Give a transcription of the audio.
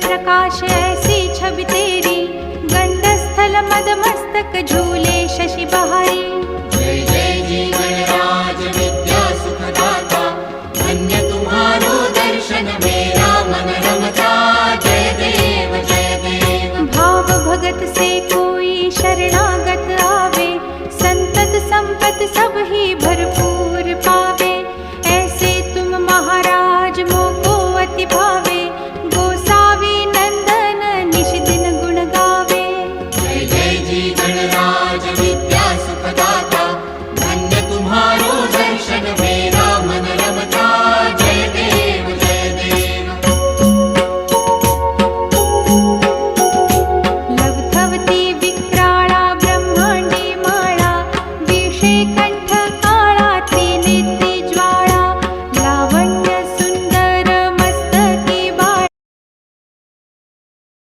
प्रकाश ऐसी छवि तेरी, गंडस्थल मद मस्तक झूले शशि बहारी। जय जय जी गणराज विद्या सुखदाता, धन्य तुम्हारो दर्शन में